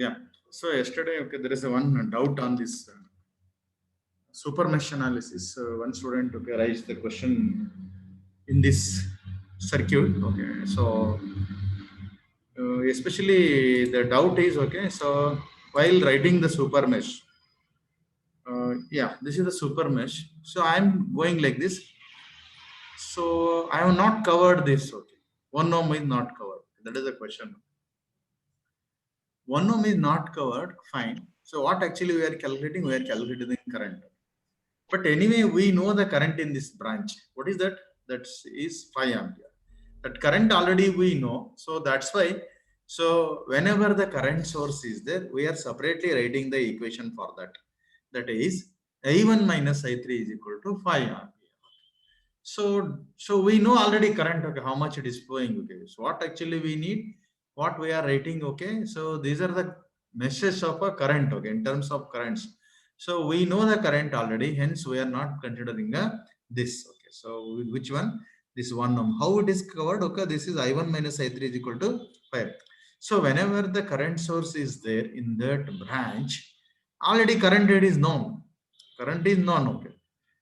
Yeah. So yesterday, okay, there is a one doubt on this super mesh analysis. One student okay raised the question in this circuit. Okay, so especially the doubt is okay. So while writing the super mesh, yeah, this is the super mesh. So I'm going like this. So I have not covered this. Okay, one ohm is not covered. That is the question. One ohm is not covered. Fine. So what actually we are calculating? We are calculating the current. But anyway, we know the current in this branch. What is that? That is 5 ampere. That current already we know. So that's why. So whenever the current source is there, we are separately writing the equation for that. That is I1 minus I3 is equal to 5 ampere. So we know already current, okay, how much it is flowing. Okay. So what actually we need, what we are writing, okay. So these are the meshes of a current, okay, in terms of currents. So we know the current already, hence we are not considering this. Okay. So which one? This one ohm. How it is covered? Okay, this is I1 minus I3 is equal to 5. So whenever the current source is there in that branch, already current rate is known. Current is known, okay.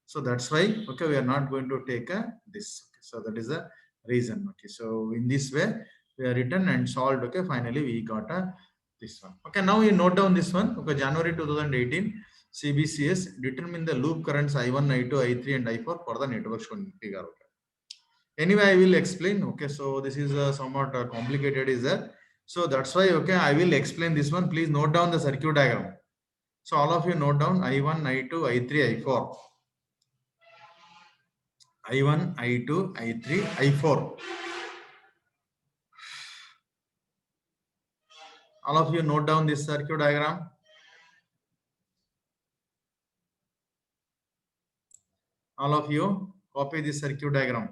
So that's why okay we are not going to take this. Okay. So that is the reason. Okay, so in this way we are written and solved. Okay, finally we got this one. Okay, now you note down this one. Okay, January 2018 CBCS determine the loop currents I1, I2, I3 and I4 for the network shown figure. Okay, anyway I will explain. Okay, so this is somewhat complicated is that, so that's why okay I will explain this one. Please note down the circuit diagram. So all of you note down I1, I2, I3, I4. I1, I2, I3, I4. All of you note down this circuit diagram. All of you copy this circuit diagram.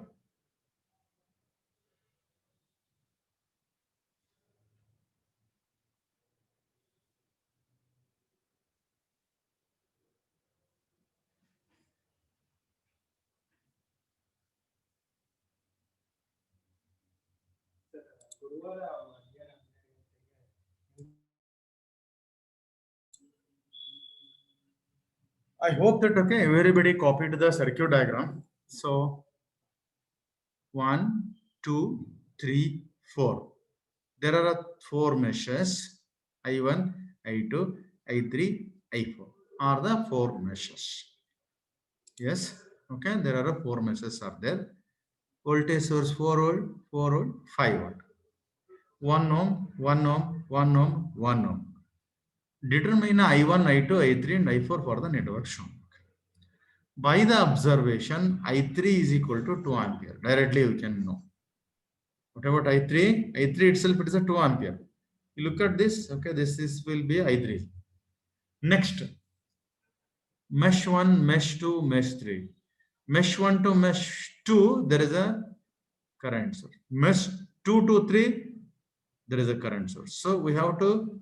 I hope that okay, everybody copied the circuit diagram. So 1, 2, 3, 4. There are four meshes. I1, I2, I3, I4 are the four meshes. Yes. Okay. There are four meshes are there. Voltage source 4 volt, 4 volt, 5 volt. 1 ohm, 1 ohm, 1 ohm, 1 ohm. Determine I1, I2, I3 and I4 for the network shown. By the observation, I3 is equal to 2 ampere. Directly you can know. What about I3? I3 itself it is a 2 ampere. You look at this, okay, this will be I3. Next, mesh 1, mesh 2, mesh 3. Mesh 1 to mesh 2, there is a current source. Mesh 2 to 3, there is a current source. So we have to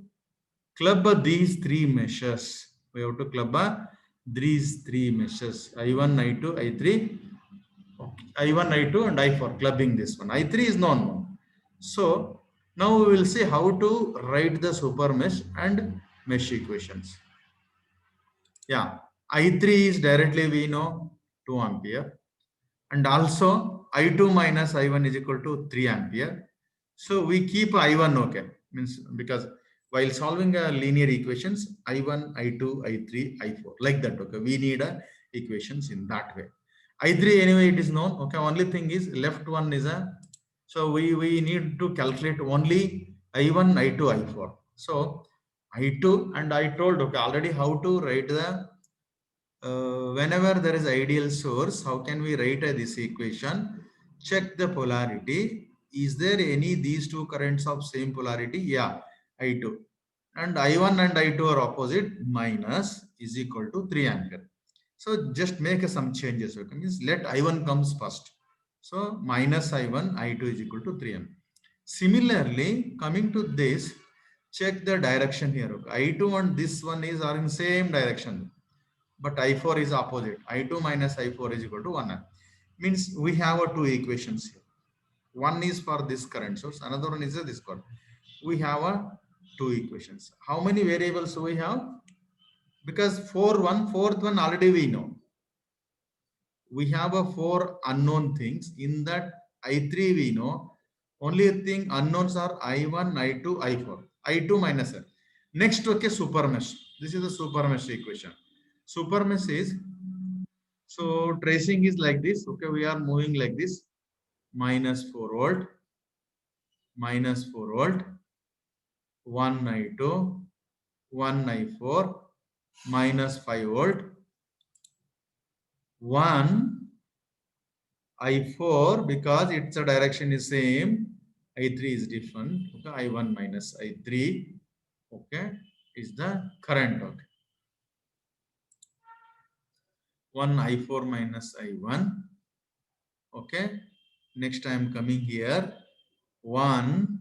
club these three meshes. We have to club these three meshes. I1, I2, I3. Okay. I1, I2 and I4 clubbing this one. I3 is known. So now we will see how to write the super mesh and mesh equations. Yeah, I3 is directly we know 2 ampere and also I2 minus I1 is equal to 3 ampere. So we keep I1 okay, means because while solving a linear equations I1, I2, I3, I4 like that. Okay, we need equations in that way. I3 anyway it is known. Okay, only thing is left one is a, so we need to calculate only I1, I2, I4. So I2 and I told okay already how to write the whenever there is ideal source, how can we write this equation? Check the polarity. Is there any these two currents of same polarity? Yeah, I2. And I1 and I2 are opposite, minus is equal to 3 ampere. So just make some changes. Okay, means let I1 comes first. So minus I1, I2 is equal to 3 ampere. Similarly, coming to this, check the direction here. Okay. I2 and this one is are in same direction, but I4 is opposite. I2 minus I4 is equal to 1. Means we have two equations here. One is for this current source, another one is this current. We have two equations. How many variables we have? Because fourth one already we know. We have a four unknown things. In that I3 we know. Only thing unknowns are I1, I2, I4. I2 minus R. Next, okay, super mesh. This is the super mesh equation. Super mesh is, so tracing is like this. Okay, we are moving like this. Minus 4 volt, minus 4 volt, 1 I2, 1 I4, minus 5 volt, 1 I4, because its direction is same, I3 is different. Okay, I1 minus I3, okay, is the current. Okay, 1 I4 minus I1. Okay, next I am coming here, 1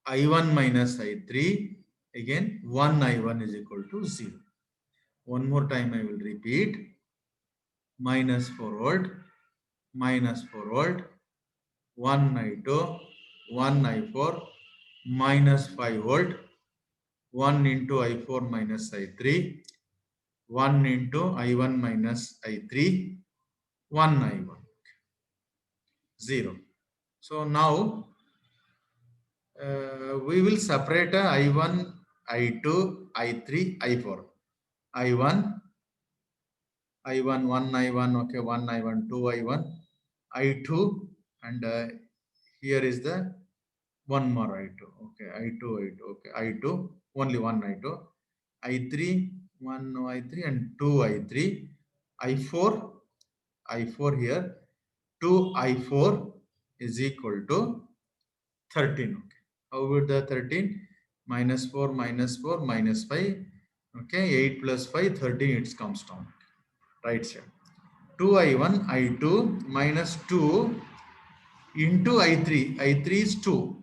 I1 minus I3, again 1 I1 is equal to 0. One more time I will repeat, minus 4 volt, minus 4 volt, 1 I2, 1 I4, minus 5 volt, 1 into I4 minus I3, 1 into I1 minus I3, 1 I1, 0. So now we will separate I1, I2, I3, I4. I1, I1, 1 I1, okay, 1 I1, 2 I1, I2, and here is the one more I2, okay, I2, I2, okay, I2, only one I2, I3, 1 I3 and 2 I3, I4, I4 here, 2 I4 is equal to 13, okay. How about the 13? Minus 4, minus 4, minus 5, okay, 8 plus 5, 13, it comes down, right side. 2I1, I2 minus 2 into I3. I3 is 2.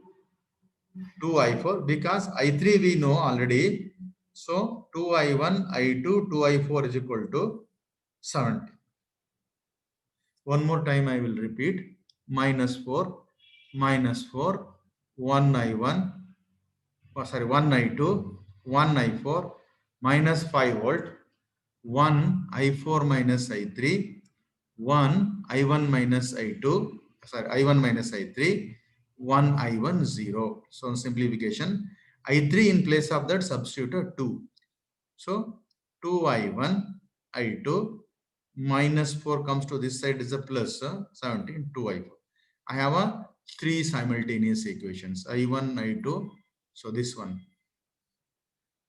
2I4 because I3 we know already. So 2I1, I2, 2I4 is equal to 70. One more time I will repeat. Minus 4, minus 4, 1I1, oh, sorry, 1I2, 1I4, minus 5 volt, 1 I4 minus I3, 1 I1 minus I2, sorry, I1 minus I3, 1 I1 0. So simplification, I3 in place of that substituted 2. So 2 I1, I2, minus 4 comes to this side is a plus 17, 2 I4. I have a three simultaneous equations, I1, I2. So this one,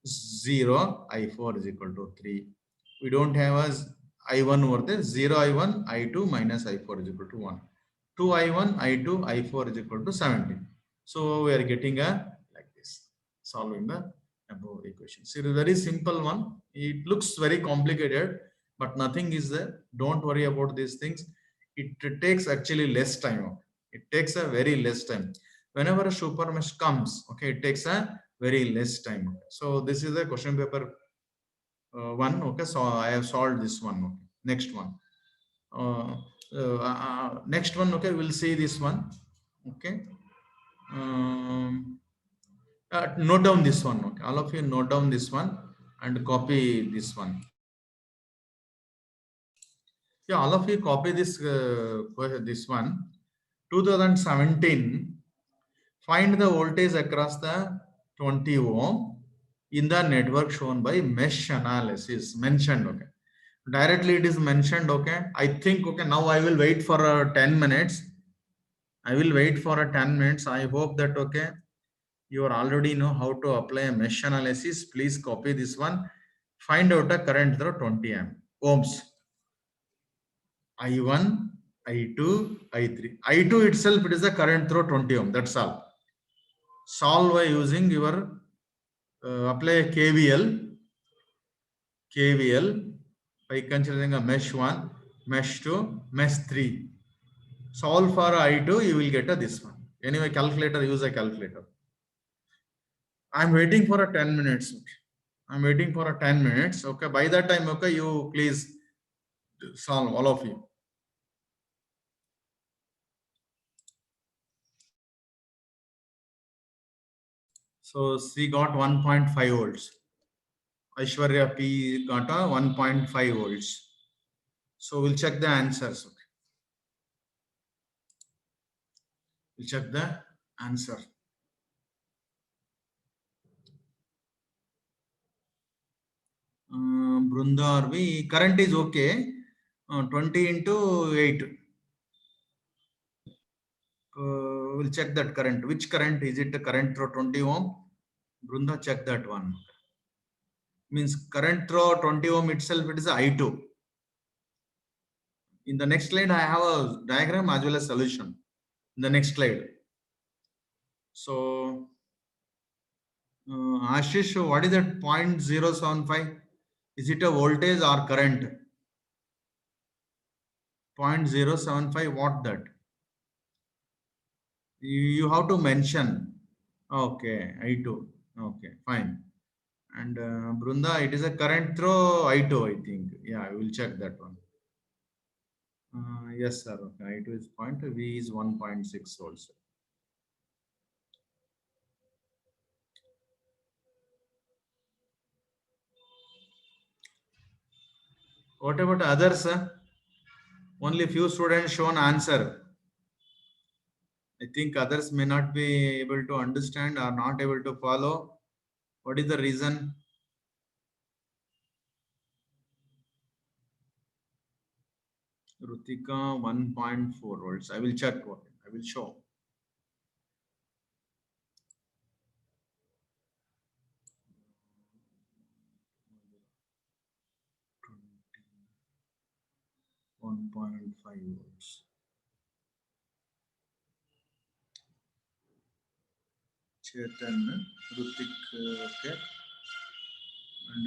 0, I4 is equal to 3. We don't have as I1 over there, 0 I1, I2 minus I4 is equal to 1. 2 I1, I2, I4 is equal to 17. So we are getting a like this, solving the above equations. It is a very simple one. It looks very complicated, but nothing is there. Don't worry about these things. It takes actually less time. It takes a very less time. Whenever a super mesh comes, okay, it takes a very less time. So this is the question paper one. Okay, so I have solved this one. Okay. Next one. Next one. Okay, we'll see this one. Okay. Note down this one. Okay, all of you note down this one and copy this one. Yeah, all of you copy this one. 2017. Find the voltage across the 20 ohm in the network shown by mesh analysis. Mentioned, okay. Directly it is mentioned, okay. I think, okay, now I will wait for 10 minutes. I will wait for 10 minutes. I hope that, okay, you already know how to apply a mesh analysis. Please copy this one. Find out a current through 20 ohms. I1, I2, I3. I2 itself, it is the current through 20 ohm. That's all. Solve by using your apply KVL by considering a mesh 1, mesh 2, mesh 3. Solve for I2, you will get a this one. Anyway, calculator, use a calculator. I'm waiting for a 10 minutes. I'm waiting for a 10 minutes. Okay, by that time, okay, you please solve, all of you. So C got 1.5 volts. Aishwarya P got a 1.5 volts. So we'll check the answers. Okay. We'll check the answer. Brunda RV, current is okay. 20 into 8. We'll check that current. Which current? Is it the current through 20 ohm? Brunda, check that one. Means current through 20 ohm itself, it is I2. In the next slide, I have a diagram as well as solution. In the next slide. So, Ashish, what is that 0.075? Is it a voltage or current? 0.075, what that? You have to mention. Okay, I2. Okay, fine. And Brunda, it is a current through I2, I think. Yeah, I will check that one. Yes, sir. Okay, I2 is point, V is 1.6 volts. What about others? Only few students shown answer. I think others may not be able to understand or not able to follow. What is the reason? Rutika 1.4 volts. I will check. I will show. One 1.5 volts. Chetan, Rutik, okay. And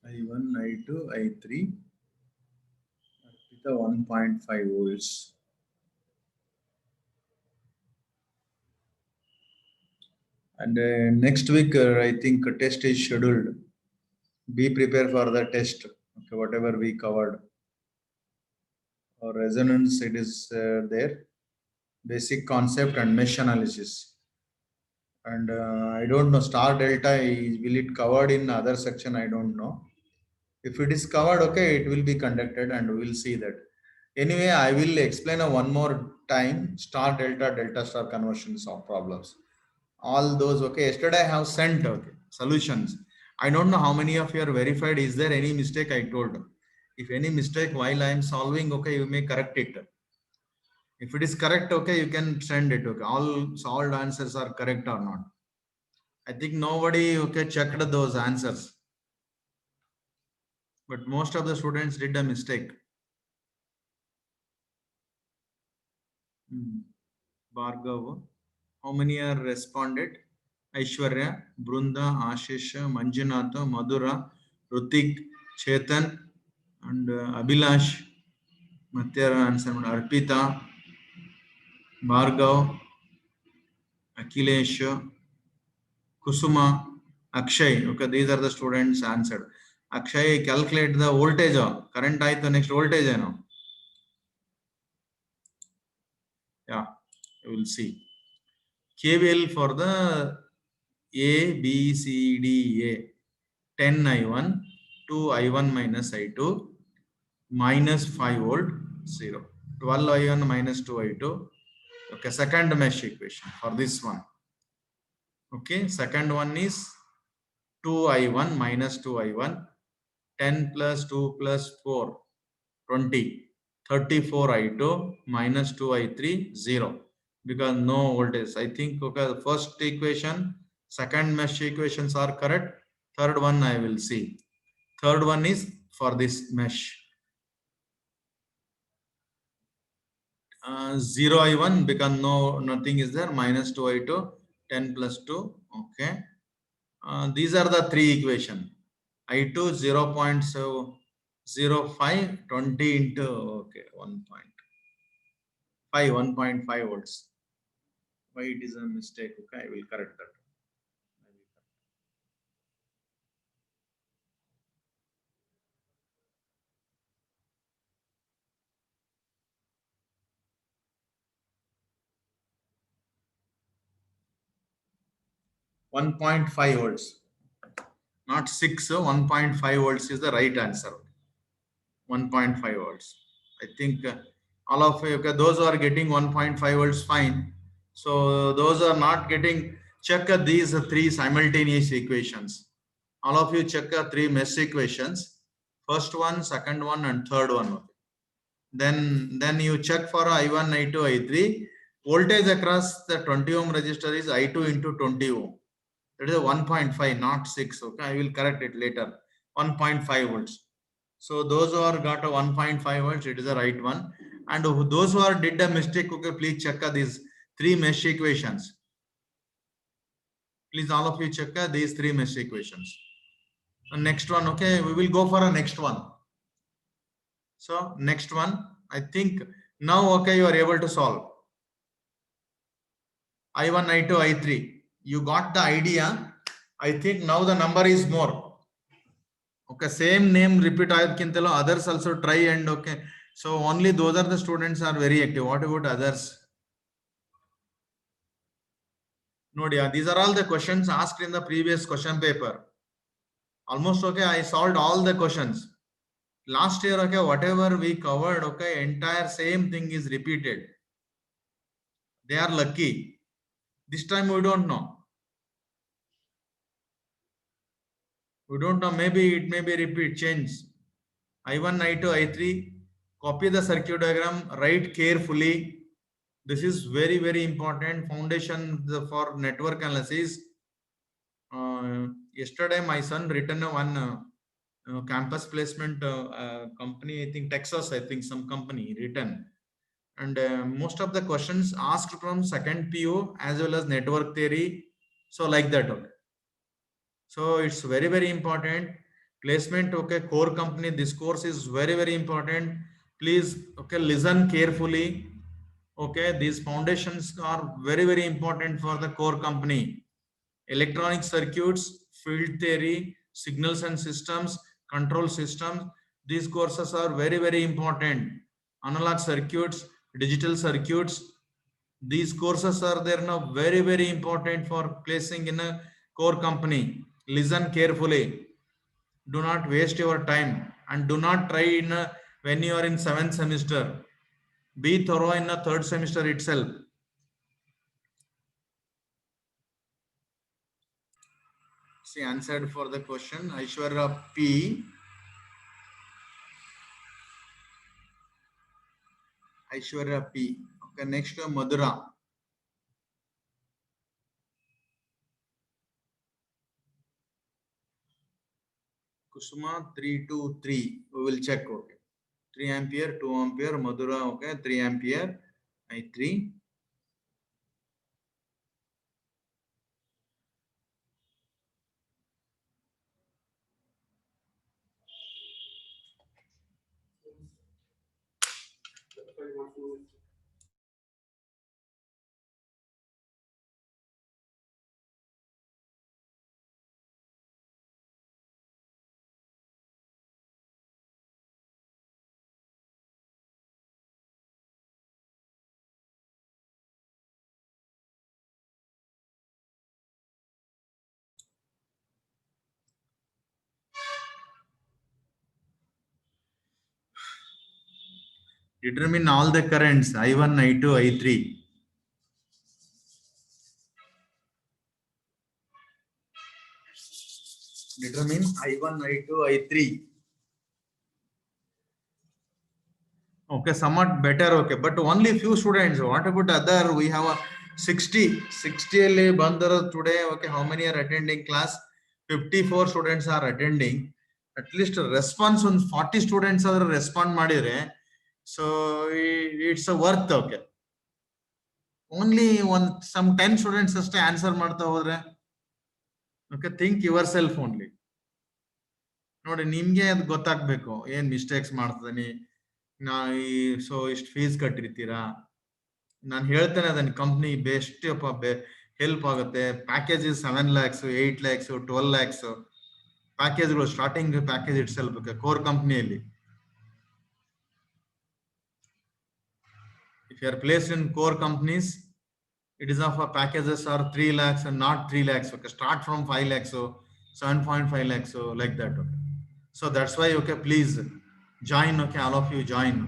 I1, I2, I3, Arpita 1.5 volts. And next week, I think a test is scheduled. Be prepared for the test. Okay, whatever we covered. Or resonance, it is there. Basic concept and mesh analysis. And I don't know, star delta, will it covered in other section? I don't know. If it is covered, okay, it will be conducted and we'll see that. Anyway, I will explain one more time star delta, delta star conversions of problems. All those, okay. Yesterday I have sent solutions. I don't know how many of you are verified. Is there any mistake? I told. If any mistake while I am solving, okay, you may correct it. If it is correct, okay, you can send it. Okay, all solved answers are correct or not. I think nobody checked those answers, but most of the students did a mistake. Bhargav, how many are responded? Aishwarya, Brunda, Ashish, Manjunatha, Madhura, Rutik, Chetan, and Abhilash. Matyara answer. Arpita, Bhargav, Akhilesh, Kusuma, Akshay. Okay, these are the students answered. Akshay, calculate the voltage. Current I the next voltage. Yeah, you will see. KVL for the A, B, C, D, A. 10 I1, 2 I1 minus I2, minus 5 volt, 0. 12 I1 minus 2 I2. Okay, second mesh equation for this one. Okay, second one is 2 I1 minus 2 I1, 10 plus 2 plus 4, 20. 34 I2 minus 2 I3, 0. Because no voltage. I think okay, the first equation, second mesh equations are correct. Third one I will see. Third one is for this mesh. 0 I1 because nothing is there, minus 2 I2, 10 plus 2. Okay. These are the three equation. I2 0.05, 20 into okay 1.5, 1.5 volts. Why it is a mistake? Okay, I will correct that. 1.5 volts, not 6. 1.5 volts is the right answer. 1.5 volts. I think all of you, okay, those who are getting 1.5 volts, fine. So those are not getting, check these three simultaneous equations. All of you check three mesh equations. First one, second one, and third one. Then you check for I1, I2, I3. Voltage across the 20 ohm resistor is I2 into 20 ohm. That is a 1.5, not 6. Okay, I will correct it later. 1.5 volts. So those who are got a 1.5 volts, it is the right one. And those who are did a mistake, okay, please check these three mesh equations. Please all of you check these three mesh equations. And next one, okay, we will go for a next one. So next one, I think now, okay, you are able to solve. I1, I2, I3. You got the idea. I think now the number is more. Okay, same name repeat kintalo others also try, and okay. So only those are the students are very active. What about others? No, yeah, these are all the questions asked in the previous question paper. Almost okay, I solved all the questions. Last year, okay, whatever we covered, okay, entire same thing is repeated. They are lucky. This time we don't know. We don't know. Maybe it may be repeat, change. I1, I2, I3. Copy the circuit diagram, write carefully. This is very, very important foundation for network analysis. Yesterday, my son written one campus placement company, I think Texas, I think some company written. And most of the questions asked from second PO as well as network theory. So like that. Okay. So it's very, very important. Placement, okay, core company. This course is very, very important. Please, okay, listen carefully. Okay, these foundations are very, very important for the core company. Electronic circuits, field theory, signals and systems, control systems. These courses are very, very important. Analog circuits, digital circuits. These courses are there now very, very important for placing in a core company. Listen carefully. Do not waste your time and do not try in when you are in 7th semester. Be thorough in the 3rd semester itself. She answered for the question. Aishwarya P. Aishwarya P. Okay, next Madhura. Kusuma 323. We will check. Okay. 3 ampere, 2 ampere. Madhura, okay, 3 ampere. I3. Determine all the currents I1, I2, I3. Determine I1, I2, I3. Okay, somewhat better. Okay, but only few students. What about other? We have a 60 ಅಲ್ಲಿ ಬಂದರು today. Okay, how many are attending class? 54 students are attending. At least response on 40 students are respond ಮಾಡಿದ್ರೆ, so it's a worth. Okay, only some 10 students ಅಷ್ಟೇ answer ಮಾಡ್ತಾ ಹೋದ್ರೆ, okay, think yourself only. ನೋಡಿ, ನಿಮ್ಗೆ ಅದು ಗೊತ್ತಾಗ್ಬೇಕು ಏನ್ ಮಿಸ್ಟೇಕ್ಸ್ ಮಾಡ್ತಿದ್ದೀನಿ ನಾ. ಸೊ ಇಷ್ಟು ಫೀಸ್ ಕಟ್ಟಿರ್ತೀರಾ, ನಾನು ಹೇಳ್ತೇನೆ ಅದನ್ನ ಕಂಪ್ನಿ ಬೆಸ್ಟ್ ಹೆಲ್ಪ್ ಆಗುತ್ತೆ. ಪ್ಯಾಕೇಜ್ 7 lakhs, 8 lakhs, 12 lakhs ಪ್ಯಾಕೇಜ್ಗಳು, ಸ್ಟಾರ್ಟಿಂಗ್ ಪ್ಯಾಕೇಜ್ ಇಟ್ಸೆಲ್ಫ್ ಕೋರ್ ಕಂಪ್ನಿಯಲ್ಲಿ. If you are placed in core companies, it is of packages are 3 lakhs and not 3 lakhs. Okay, start from 5 lakhs, so 7.5 lakhs, so like that. Okay, so that's why, okay, please join. Okay, all of you join.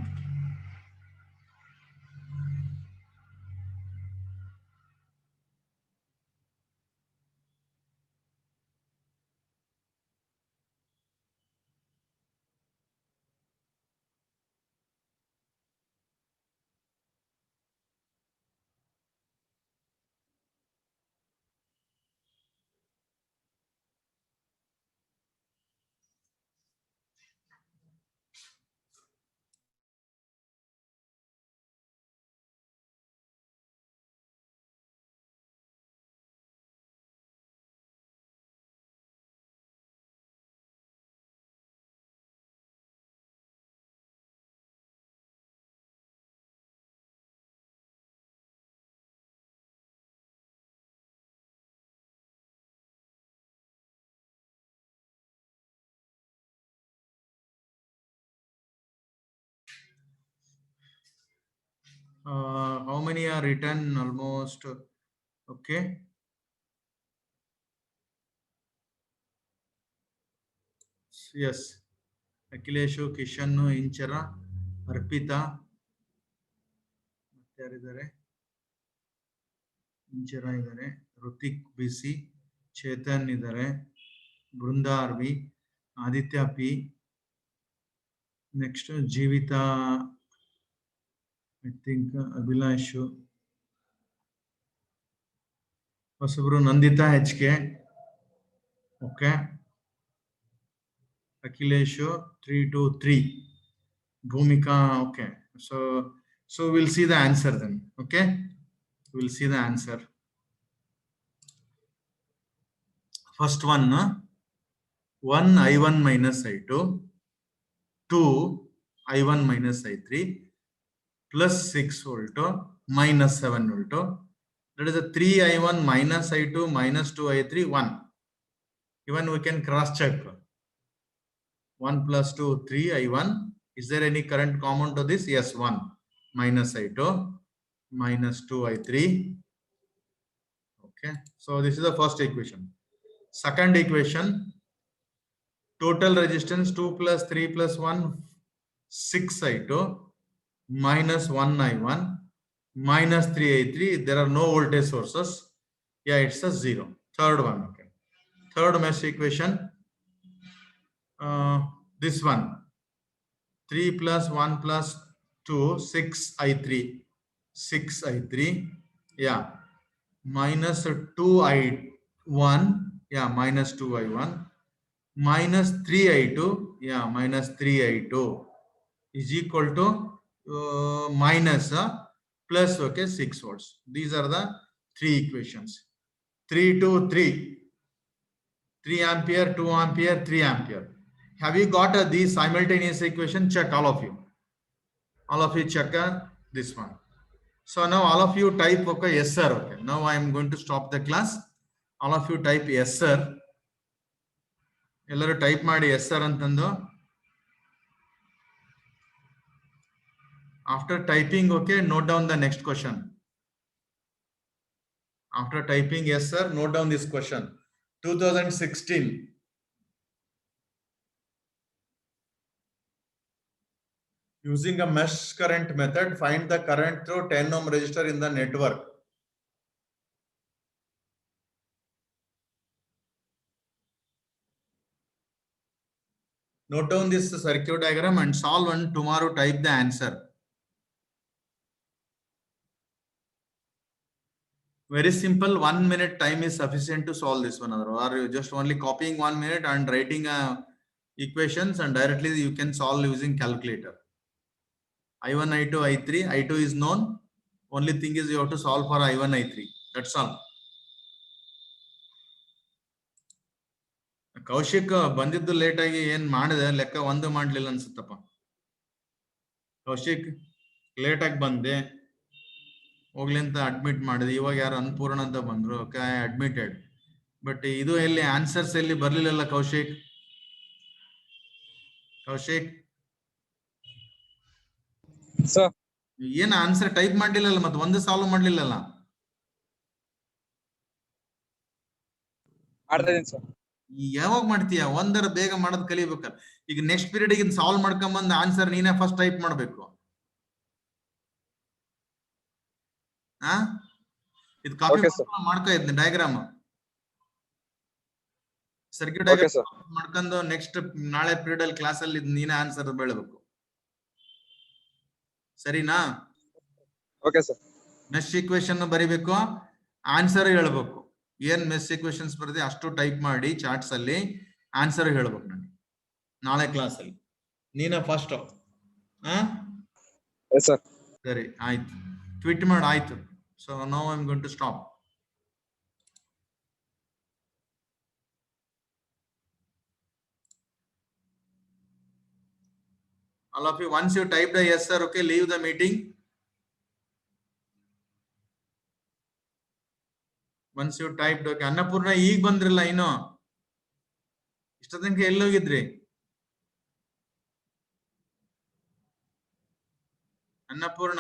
How many are written? Almost. Okay. Yes. Akhileshu, Kishanu, Inchara, Arpita. ಮತ್ತೆ ಯಾರಿದ್ದಾರೆ? ಇಂಚರ ಇದ್ದಾರೆ, Hrithik B C, Chethan ಇದ್ದಾರೆ, Brinda R V, Aditya P, next Jeevitha, I think Abhilash, ಹೊಸಬ್ರು Nanditha H K, okay, Akhilesh 323, Bhoomika, okay. So we'll see the answer then. Okay, we'll see the answer. First one, 1 I1 minus I2, 2 I1 minus I3 plus 6 volt minus 7 volt. That is a 3 I1 minus I2 minus 2 I3 1. Even we can cross check. 1 plus 2 3 I1. Is there any current common to this? Yes, 1 minus I2 minus 2 I3. Okay, so this is the first equation. Second equation, total resistance 2 plus 3 plus 1 6 I2 minus 1 I1 minus 3 I3. There are no voltage sources. Yeah, it's a 0. Third one. Okay, third mesh equation, this one, 3 plus 1 plus 2 6 I3, 6 I3, yeah, minus 2 I1, yeah, minus 2 I1 minus 3 I2, yeah, minus 3 I2 is equal to minus plus, okay, 6 volts. These are the three equations. 3 to 3, 3 ampere, 2 ampere, 3 ampere. Have you got these simultaneous equation? Check, all of you. All of you check this one. So now all of you type, okay, yes sir. Okay, now I am going to stop the class. All of you type yes sir. Ellaru type ಮಾಡಿ yes sir ಅಂತಂದು. After typing, okay, note down the next question. After typing yes sir, note down this question. 2016, using a mesh current method, find the current through 10 ohm resistor in the network. Note down this circuit diagram and solve, and tomorrow type the answer. Very simple. 1 minute time is sufficient to solve this one. Or you just only copying 1 minute and writing equations, and directly you can solve using calculator. I1, I2, I3. I2 is known. Only thing is you have to solve for I1, I3. That's all. Kaushik ಬಂದಿದ್ದು late ಆಗಿ ಏನ್ ಮಾಡಿದೆ ಲೆಕ್ಕ ಒಂದು ಮಾಡ್ಲಿಲ್ಲ ಅನ್ಸುತ್ತಪ್ಪ. Kaushik late ಆಗಿ ಬಂದೆ, ಹೋಗ್ಲಿ ಅಂತ ಅಡ್ಮಿಟ್ ಮಾಡಿದೆ. ಇವಾಗ ಯಾರು ಅನ್ಪೂರ್ಣ ಅಂತ ಬಂದ್ರು, ಓಕೆ, ಅಡ್ಮಿಟೆಡ್. ಬಟ್ ಇದು ಎಲ್ಲಿ ಆನ್ಸರ್ಸ್ ಎಲ್ಲಿ ಬರ್ಲಿಲ್ಲಲ್ಲ ಕೌಶಿಕ್. ಕೌಶಿಕ್ ಏನ್ ಆನ್ಸರ್ ಟೈಪ್ ಮಾಡ್ಲಿಲ್ಲ, ಮತ್ತೆ ಒಂದು ಸಾಲ್ವ್ ಮಾಡ್ಲಿಲ್ಲಲ್ಲ. ಮಾಡ್ತಾ ಇದೀನಿ ಸರ್. ಯಾವಾಗ ಮಾಡ್ತೀಯ? ಒಂದರ ಬೇಗ ಮಾಡೋದ್ ಕಲಿಬೇಕ. ಈಗ ನೆಕ್ಸ್ಟ್ ಪೀರಿಯಡ್ ಗೆ ಸಾಲ್ವ್ ಮಾಡ್ಕೊಂಬಂದ್ ಆನ್ಸರ್ ನೀನೇ ಫಸ್ಟ್ ಟೈಪ್ ಮಾಡ್ಬೇಕು. ಇದು ಕಾಪಿ ಮಾಡ್ಕೊ ಇದ್ನ ಡಯಾಗ್ರಾಮ್, ಸರ್ಕ್ಯೂಟ್ ಡಯಾಗ್ರಾಮ್ ಮಾಡ್ಕೊಂಡು ನೆಕ್ಸ್ಟ್ ನಾಳೆ ಪೀರಿಯಡ್ ಅಲ್ಲಿ ಕ್ಲಾಸ್ ಅಲ್ಲಿ ನೀನೇ ಆನ್ಸರ್ ಬೆಳಬೇಕು. ಸರಿನಾ? Okay sir. ಮೆಶ್ ಈಕ್ವೇಶನ್ ಬರಿಬೇಕು, ಆನ್ಸರ್ ಹೇಳ್ಬೇಕು. ಏನ್ ಮೆಶ್ ಈಕ್ವೇಶನ್ಸ್ ಬರದೆ ಅಷ್ಟು ಟೈಪ್ ಮಾಡಿ ಚಾರ್ಟ್ಸ್ ಅಲ್ಲಿ ಆನ್ಸರ್ ಹೇಳ್ಬೇಕು ನನಗೆ ನಾಳೆ ಕ್ಲಾಸ್ ಅಲ್ಲಿ. ನೀನ ಫಸ್ಟ್. ಸರಿ ಆಯ್ತು, ಟ್ವೀಟ್ ಮಾಡಿ ಆಯ್ತು. So now I am going to stop. All of you, once you typed a yes sir, okay, leave the meeting. Once you typed, okay. Annapurna ಈಗ ಬಂದ್ರಲ್ಲ, ಇನ್ನು ಇಷ್ಟ ತನಕ ಎಲ್ಲೋಗಿದ್ರಿ? ಅನ್ನಪೂರ್ಣ